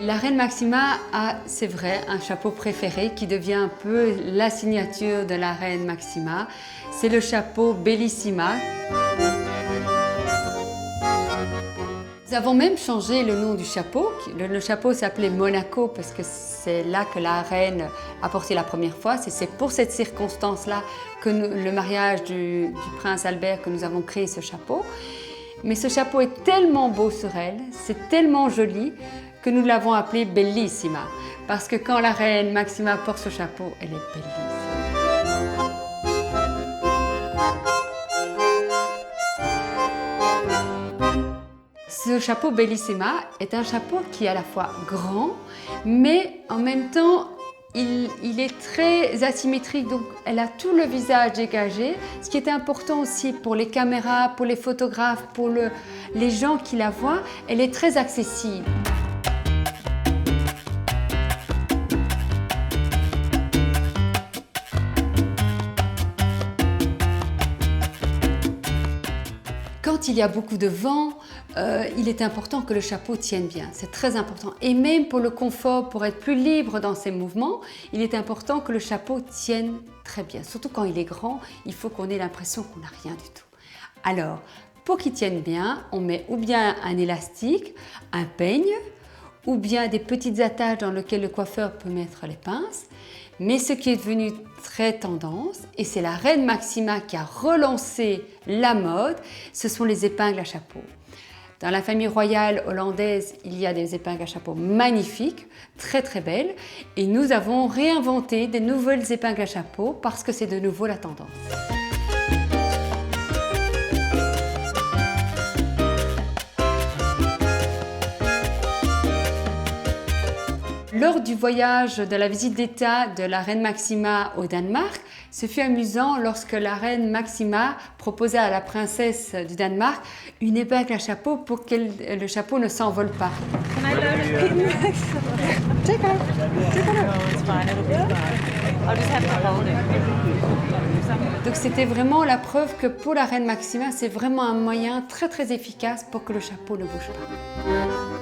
La reine Máxima a, c'est vrai, un chapeau préféré qui devient un peu la signature de la reine Máxima. C'est le chapeau Bellissima. Nous avons même changé le nom du chapeau. Le chapeau s'appelait Monaco parce que c'est là que la reine a porté la première fois. C'est pour cette circonstance-là que le mariage du prince Albert que nous avons créé ce chapeau. Mais ce chapeau est tellement beau sur elle, c'est tellement joli que nous l'avons appelé Bellissima. Parce que quand la reine Máxima porte ce chapeau, elle est bellissima. Ce chapeau Bellissima est un chapeau qui est à la fois grand, mais en même temps, il est très asymétrique, donc elle a tout le visage dégagé, ce qui est important aussi pour les caméras, pour les photographes, pour les gens qui la voient, elle est très accessible. Quand il y a beaucoup de vent, il est important que le chapeau tienne bien, c'est très important. Et même pour le confort, pour être plus libre dans ses mouvements, il est important que le chapeau tienne très bien. Surtout quand il est grand, il faut qu'on ait l'impression qu'on n'a rien du tout. Alors, pour qu'il tienne bien, on met ou bien un élastique, un peigne, ou bien des petites attaches dans lesquelles le coiffeur peut mettre les pinces. Mais ce qui est devenu très tendance, et c'est la reine Máxima qui a relancé la mode, ce sont les épingles à chapeau. Dans la famille royale hollandaise, il y a des épingles à chapeau magnifiques, très très belles, et nous avons réinventé des nouvelles épingles à chapeau parce que c'est de nouveau la tendance. Lors du voyage de la visite d'État de la reine Máxima au Danemark, ce fut amusant lorsque la reine Máxima proposait à la princesse du Danemark une épingle à chapeau pour que le chapeau ne s'envole pas. Donc c'était vraiment la preuve que pour la reine Máxima, c'est vraiment un moyen très très efficace pour que le chapeau ne bouge pas.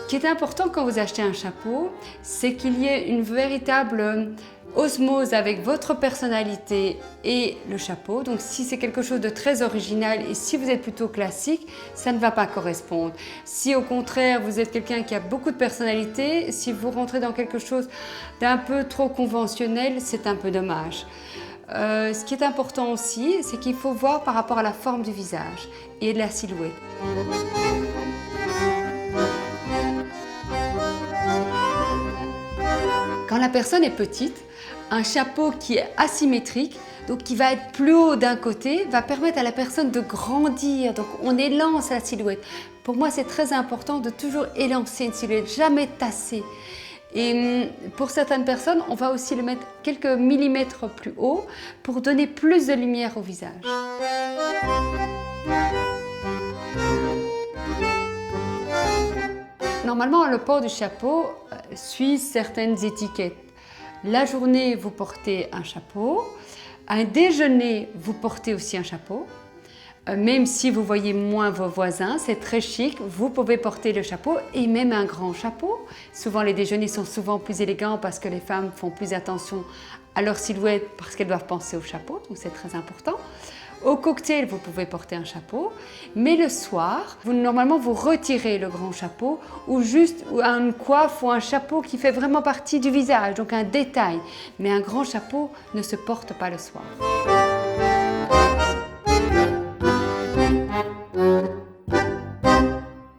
Ce qui est important quand vous achetez un chapeau, c'est qu'il y ait une véritable osmose avec votre personnalité et le chapeau. Donc si c'est quelque chose de très original et si vous êtes plutôt classique, ça ne va pas correspondre. Si au contraire vous êtes quelqu'un qui a beaucoup de personnalité, si vous rentrez dans quelque chose d'un peu trop conventionnel, c'est un peu dommage. Ce qui est important aussi, c'est qu'il faut voir par rapport à la forme du visage et de la silhouette. Quand la personne est petite, un chapeau qui est asymétrique, donc qui va être plus haut d'un côté, va permettre à la personne de grandir. Donc on élance la silhouette. Pour moi, c'est très important de toujours élancer une silhouette, jamais tasser. Et pour certaines personnes, on va aussi le mettre quelques millimètres plus haut pour donner plus de lumière au visage. Normalement, le port du chapeau suit certaines étiquettes. La journée, vous portez un chapeau. Un déjeuner, vous portez aussi un chapeau. Même si vous voyez moins vos voisins, c'est très chic, vous pouvez porter le chapeau et même un grand chapeau. Souvent, les déjeuners sont souvent plus élégants parce que les femmes font plus attention à leur silhouette parce qu'elles doivent penser au chapeau, donc c'est très important. Au cocktail, vous pouvez porter un chapeau, mais le soir, normalement, vous retirez le grand chapeau ou juste une coiffe ou un chapeau qui fait vraiment partie du visage, donc un détail. Mais un grand chapeau ne se porte pas le soir.